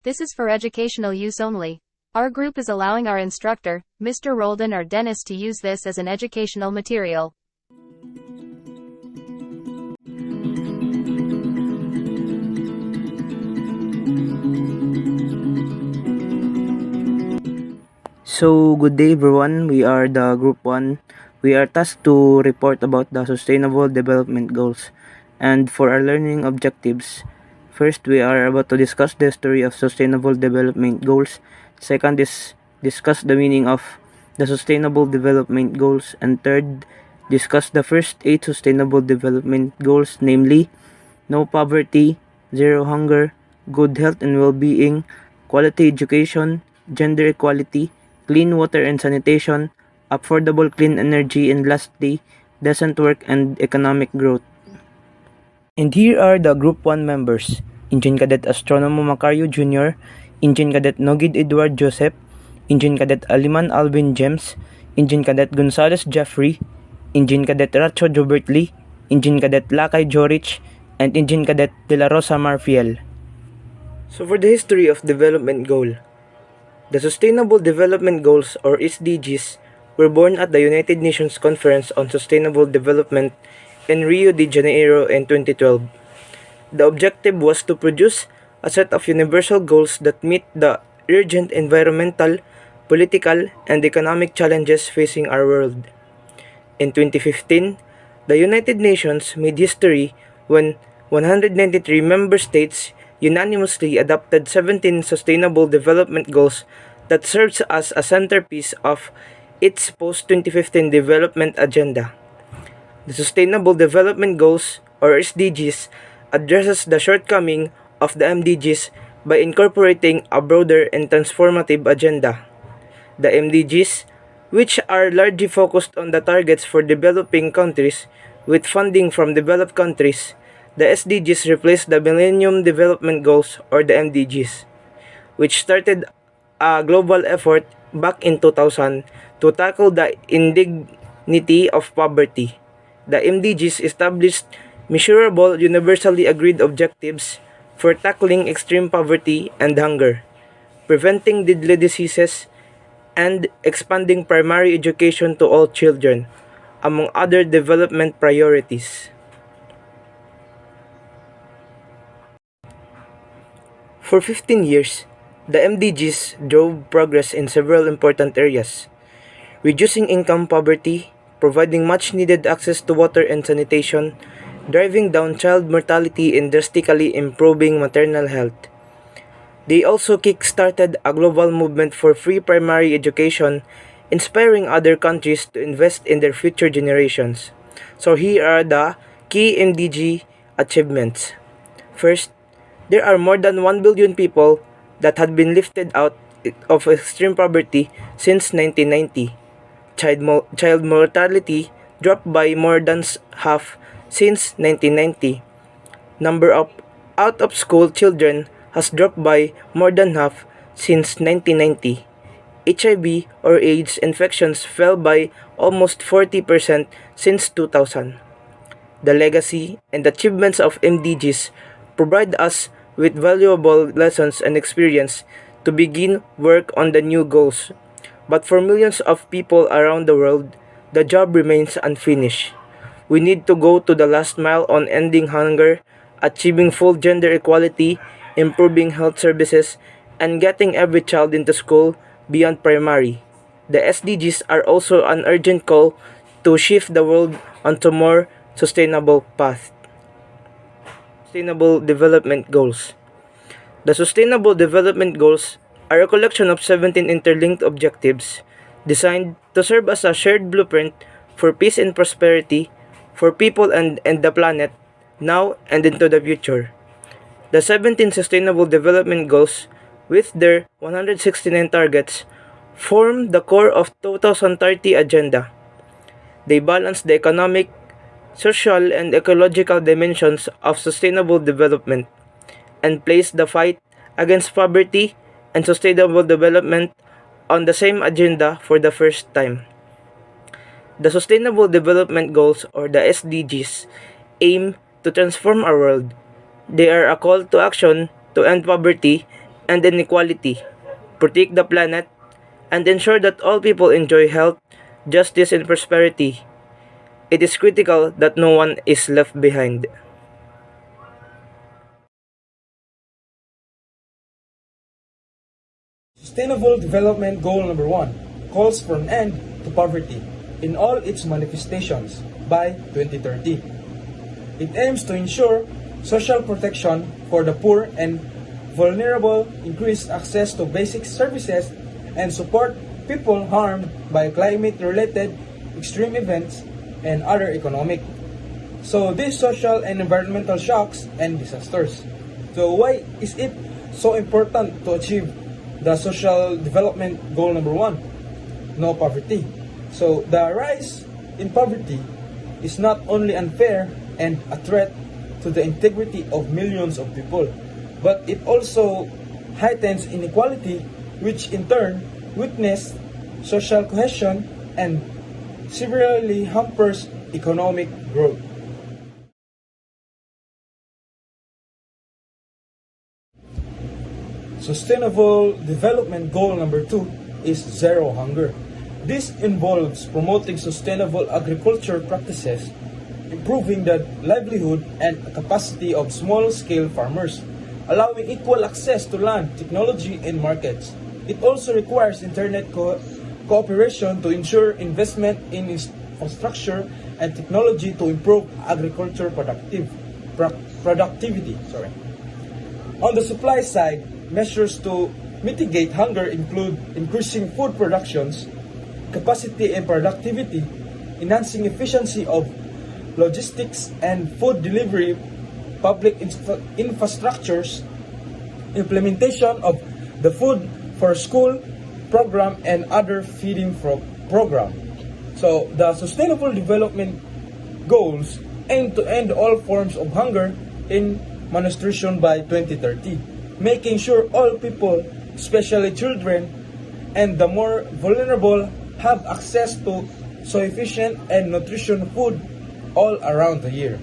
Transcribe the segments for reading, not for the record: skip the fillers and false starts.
This is for educational use only. Our group is allowing our instructor, Mr. Roldan or Dennis, to use this as an educational material. So, good day everyone. We are the Group 1. We are tasked to report about the Sustainable Development Goals. And for our learning objectives, first we are about to discuss the history of Sustainable Development Goals. Second is discuss the meaning of the Sustainable Development Goals. And third, discuss the first 8 Sustainable Development Goals, namely no poverty, zero hunger, good health and well-being, quality education, gender equality, clean water and sanitation, affordable clean energy, and lastly, decent work and economic growth. And here are the Group 1 members: Engine Cadet Astronomo Macario Jr., Engine Cadet Nogid Edward Joseph, Engine Cadet Aliman Alvin James, Engine Cadet Gonzales Jeffrey, Engine Cadet Racho Jobert Lee, Engine Cadet Lakay Jorich, and Engine Cadet De La Rosa Marfiel. So for the history of development goal, the Sustainable Development Goals or SDGs were born at the United Nations Conference on Sustainable Development in Rio de Janeiro in 2012. The objective was to produce a set of universal goals that meet the urgent environmental, political, and economic challenges facing our world. In 2015, the United Nations made history when 193 member states unanimously adopted 17 Sustainable Development Goals that serves as a centerpiece of its post-2015 development agenda. The Sustainable Development Goals, or SDGs, addresses the shortcoming of the MDGs by incorporating a broader and transformative agenda. The MDGs, which are largely focused on the targets for developing countries with funding from developed countries, the SDGs replaced the Millennium Development Goals, or the MDGs, which started a global effort back in 2000 to tackle the indignity of poverty. The MDGs established measurable, universally agreed objectives for tackling extreme poverty and hunger, preventing deadly diseases, and expanding primary education to all children, among other development priorities. For 15 years, the MDGs drove progress in several important areas: reducing income poverty, providing much-needed access to water and sanitation, driving down child mortality, and drastically improving maternal health. They also kick-started a global movement for free primary education, inspiring other countries to invest in their future generations. So here are the key MDG achievements. First, there are more than 1 billion people that had been lifted out of extreme poverty since 1990. Child mortality dropped by more than half since 1990. Number of out-of-school children has dropped by more than half since 1990. HIV or AIDS infections fell by almost 40% since 2000. The legacy and achievements of MDGs provide us with valuable lessons and experience to begin work on the new goals. But for millions of people around the world, the job remains unfinished. We need to go to the last mile on ending hunger, achieving full gender equality, improving health services, and getting every child into school beyond primary. The SDGs are also an urgent call to shift the world onto more sustainable path. Sustainable Development Goals. The Sustainable Development Goals are a collection of 17 interlinked objectives designed to serve as a shared blueprint for peace and prosperity for people and the planet now and into the future. The 17 Sustainable Development Goals, with their 169 targets, form the core of 2030 agenda. They balance the economic, social, and ecological dimensions of sustainable development and place the fight against poverty and sustainable development on the same agenda for the first time. The Sustainable Development Goals, or the SDGs, aim to transform our world. They are a call to action to end poverty and inequality, protect the planet, and ensure that all people enjoy health, justice, and prosperity. It is critical that no one is left behind. Sustainable Development Goal number 1 calls for an end to poverty in all its manifestations by 2030. It aims to ensure social protection for the poor and vulnerable, increase access to basic services, and support people harmed by climate-related extreme events and other economic. So these social and environmental shocks and disasters. So why is it so important to achieve the social development goal number 1? No poverty. So the rise in poverty is not only unfair and a threat to the integrity of millions of people, but it also heightens inequality, which in turn weakens social cohesion and severely hampers economic growth. Sustainable Development Goal number 2 is zero hunger. This involves promoting sustainable agriculture practices, improving the livelihood and capacity of small-scale farmers, allowing equal access to land, technology, and markets. It also requires internet cooperation to ensure investment in infrastructure and technology to improve agriculture productivity. On the supply side, measures to mitigate hunger include increasing food productions, capacity and productivity, enhancing efficiency of logistics and food delivery, public infrastructures, implementation of the Food for School program, and other feeding program. So the Sustainable Development Goals aim to end all forms of hunger and malnutrition by 2030, making sure all people, especially children and the more vulnerable, have access to sufficient and nutritious food all around the year.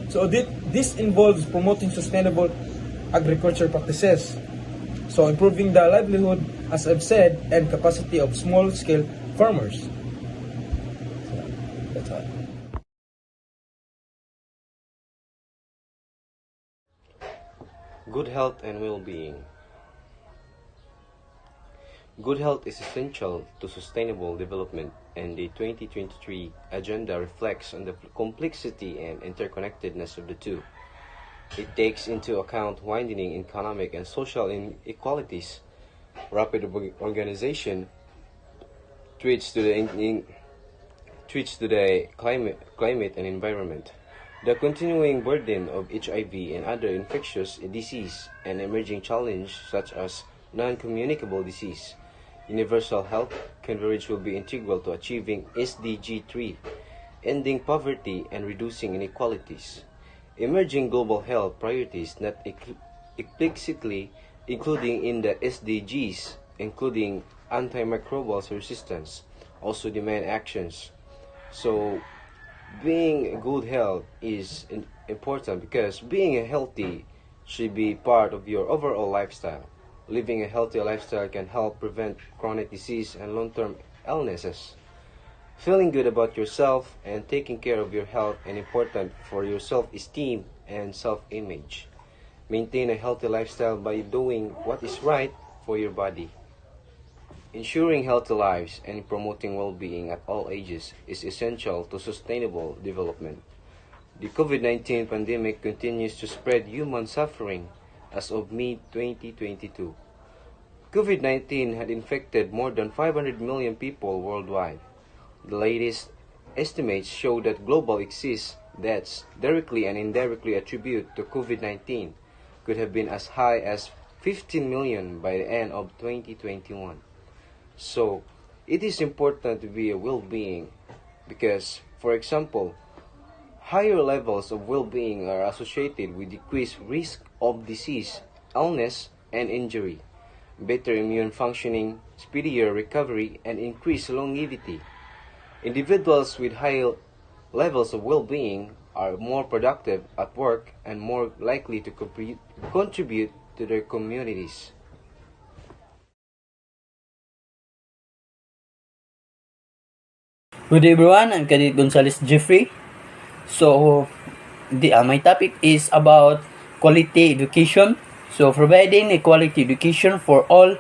So this involves promoting sustainable agriculture practices, so improving the livelihood, as I've said, and capacity of small-scale farmers. So that's all. Good health and well-being. Good health is essential to sustainable development, and the 2023 agenda reflects on the complexity and interconnectedness of the two. It takes into account widening economic and social inequalities, rapid urbanization, threats to the climate and environment, the continuing burden of HIV and other infectious disease, and emerging challenges such as non-communicable disease. Universal health coverage will be integral to achieving SDG 3, ending poverty and reducing inequalities. Emerging global health priorities not explicitly including in the SDGs, including antimicrobial resistance, also demand actions. So being good health is important because being healthy should be part of your overall lifestyle. Living a healthy lifestyle can help prevent chronic disease and long-term illnesses. Feeling good about yourself and taking care of your health is important for your self-esteem and self-image. Maintain a healthy lifestyle by doing what is right for your body. Ensuring healthy lives and promoting well-being at all ages is essential to sustainable development. The COVID-19 pandemic continues to spread human suffering as of mid-2022. COVID-19 had infected more than 500 million people worldwide. The latest estimates show that global excess deaths directly and indirectly attributed to COVID-19 could have been as high as 15 million by the end of 2021. So, it is important to be a well-being because, for example, higher levels of well-being are associated with decreased risk of disease, illness, and injury, better immune functioning, speedier recovery, and increased longevity. Individuals with high levels of well-being are more productive at work and more likely to contribute to their communities. Good day everyone, I'm Cadet Gonzales Jeffrey. So, my topic is about quality education. So, providing a quality education for all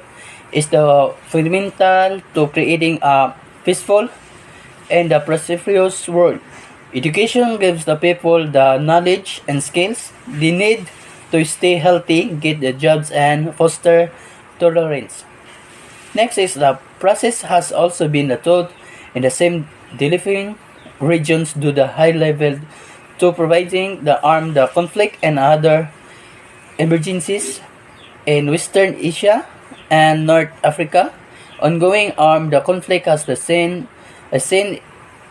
is the fundamental to creating a peaceful and a prosperous world. Education gives the people the knowledge and skills they need to stay healthy, get the jobs, and foster tolerance. Next is the process has also been taught in the same delivering regions to the high level to providing the armed the conflict and other emergencies in Western Asia and North Africa. Ongoing armed conflict has the seen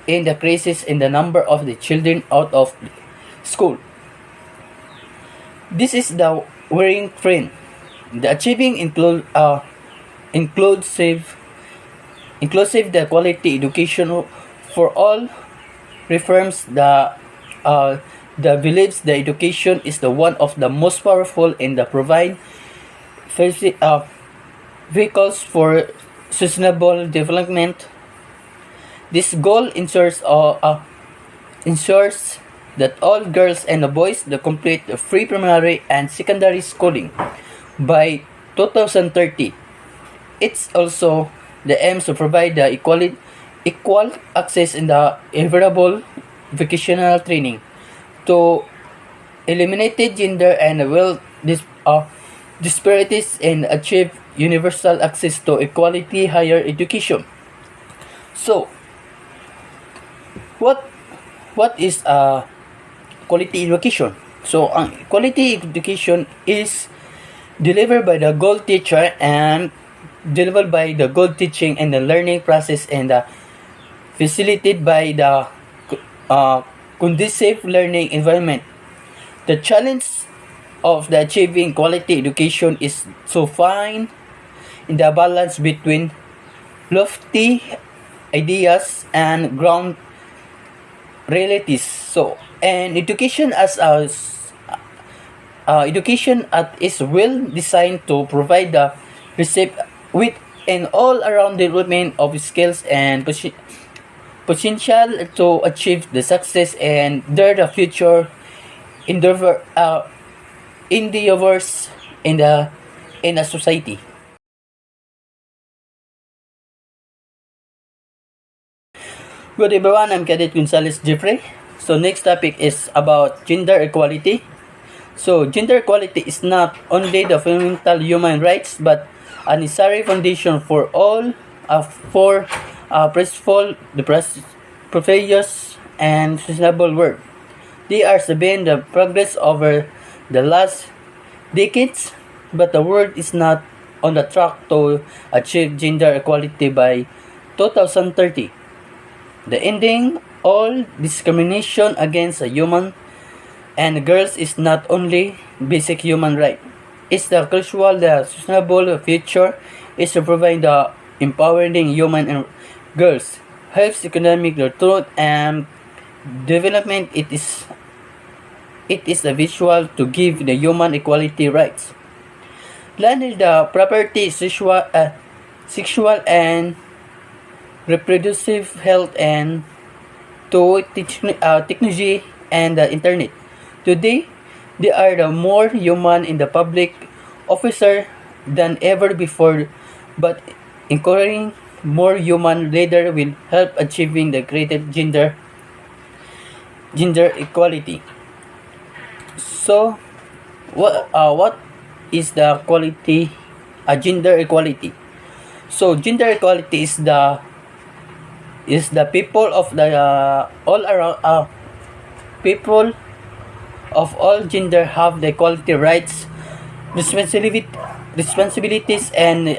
in the crisis in the number of the children out of school. This is the worrying trend. The achieving inclusive the quality education for all reaffirms the beliefs the education is the one of the most powerful in the provide vehicles for sustainable development. This goal ensures that all girls and boys the complete free primary and secondary schooling by 2030. It's also the aims to provide the equal access in the available vocational training to eliminate gender and wealth disparities and achieve universal access to equality higher education. So, what is quality education? So, quality education is delivered by the goal teacher and delivered by the good teaching and the learning process and facilitated by the conducive learning environment. The challenge of the achieving quality education is to find the balance between lofty ideas and ground realities. So, and education education is well designed to provide the receipt with an all-around development of skills and potential to achieve the success and their the future endeavors in a society. Good everyone, I'm Cadet Gonzales Jeffrey. So next topic is about gender equality. So gender equality is not only the fundamental human rights but a necessary foundation for all peaceful, prosperous, and sustainable world. They are been the progress over the last decades, but the world is not on the track to achieve gender equality by 2030. The ending all discrimination against a human and girls is not only basic human right. It's the crucial the sustainable future is to provide the empowering human and girls, helps economic growth and development. It is the visual to give the human equality rights. Land is the property, sexual and reproductive health and to technology and the internet. Today, they are the more human in the public officer than ever before, but encouraging more human leader will help achieving the greater gender equality. So, what is the quality gender equality? So, gender equality is the people of the all around people of all gender have the equality rights, responsibilities, and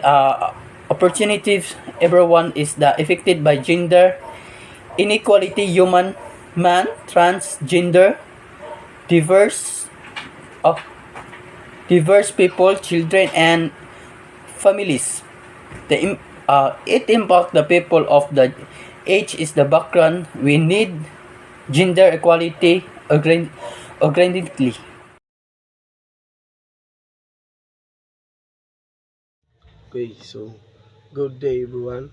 opportunities. Everyone is affected by gender inequality. Human, man, transgender, diverse people, children, and families. It impacts the people of the age is the background. We need gender equality urgently. Okay, so good day everyone.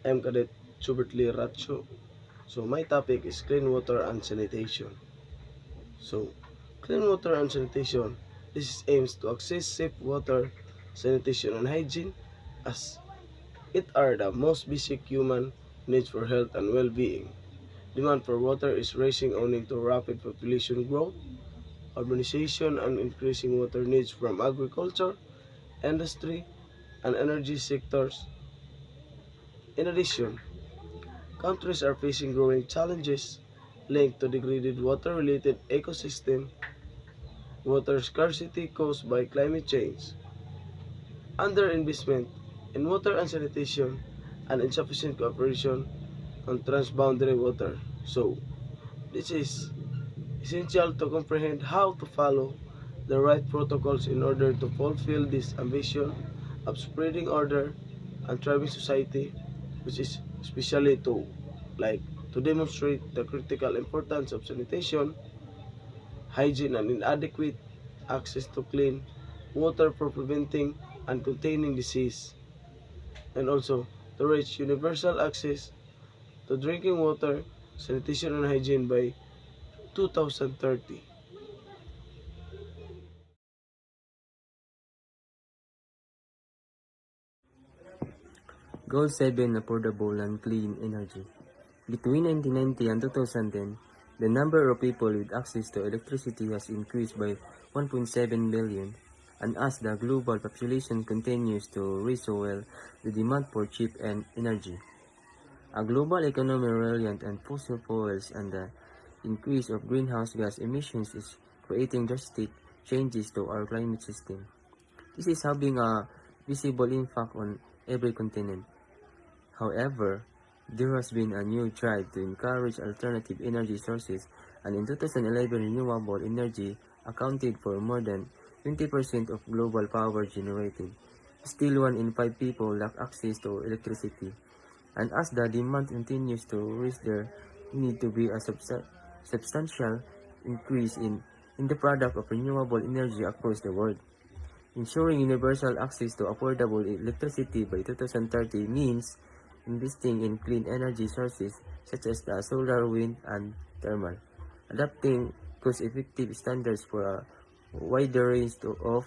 I'm Cadet Schubert Lee Ratcho. So my topic is clean water and sanitation. So clean water and sanitation. This aims to access safe water, sanitation and hygiene as it are the most basic human needs for health and well-being. Demand for water is rising owing to rapid population growth, urbanization and increasing water needs from agriculture, industry, and energy sectors. In addition, countries are facing growing challenges linked to degraded water-related ecosystem, water scarcity caused by climate change, underinvestment in water and sanitation, and insufficient cooperation on transboundary water. So, this is essential to comprehend how to follow the right protocols in order to fulfill this ambition of spreading order and thriving society, which is especially to demonstrate the critical importance of sanitation, hygiene and inadequate access to clean water for preventing and containing disease, and also to reach universal access to drinking water, sanitation and hygiene by 2030. Goal 7 Affordable and Clean Energy. Between 1990 and 2010, the number of people with access to electricity has increased by 1.7 billion, and as the global population continues to rise so well, the demand for cheap and energy. A global economy reliant on fossil fuels and the increase of greenhouse gas emissions is creating drastic changes to our climate system. This is having a visible impact on every continent. However, there has been a new drive to encourage alternative energy sources, and in 2011, renewable energy accounted for more than 20% of global power generated. Still, 1 in 5 people lack access to electricity, and as the demand continues to rise, there need to be a substantial increase in the product of renewable energy across the world. Ensuring universal access to affordable electricity by 2030 means investing in clean energy sources such as the solar, wind, and thermal. Adopting cost-effective standards for a wider range of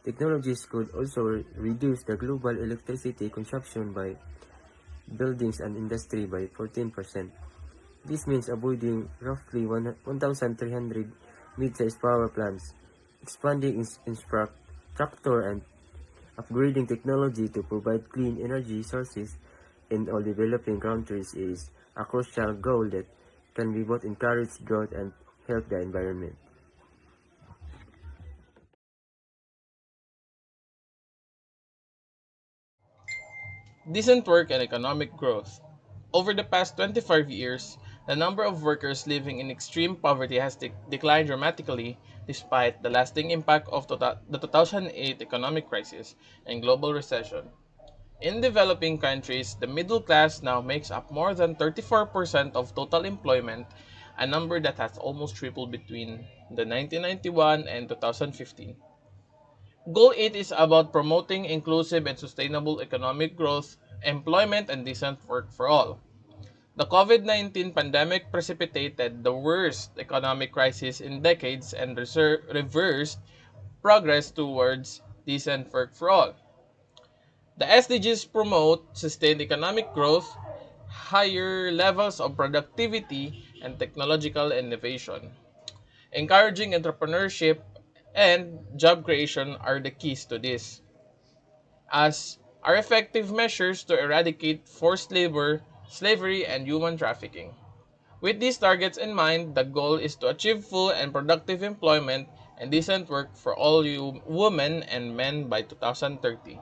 technologies could also reduce the global electricity consumption by buildings and industry by 14%. This means avoiding roughly 1,300 mid-sized power plants, expanding infrastructure, and upgrading technology to provide clean energy sources in all developing countries is a crucial goal that can be both encourage growth and help the environment. Decent work and economic growth. Over the past 25 years, the number of workers living in extreme poverty has declined dramatically despite the lasting impact of the 2008 economic crisis and global recession. In developing countries, the middle class now makes up more than 34% of total employment, a number that has almost tripled between the 1991 and 2015. Goal 8 is about promoting inclusive and sustainable economic growth, employment, and decent work for all. The COVID-19 pandemic precipitated the worst economic crisis in decades and reversed progress towards decent work for all. The SDGs promote sustained economic growth, higher levels of productivity, and technological innovation. Encouraging entrepreneurship and job creation are the keys to this, as are effective measures to eradicate forced labor, slavery, and human trafficking. With these targets in mind, the goal is to achieve full and productive employment and decent work for all women and men by 2030.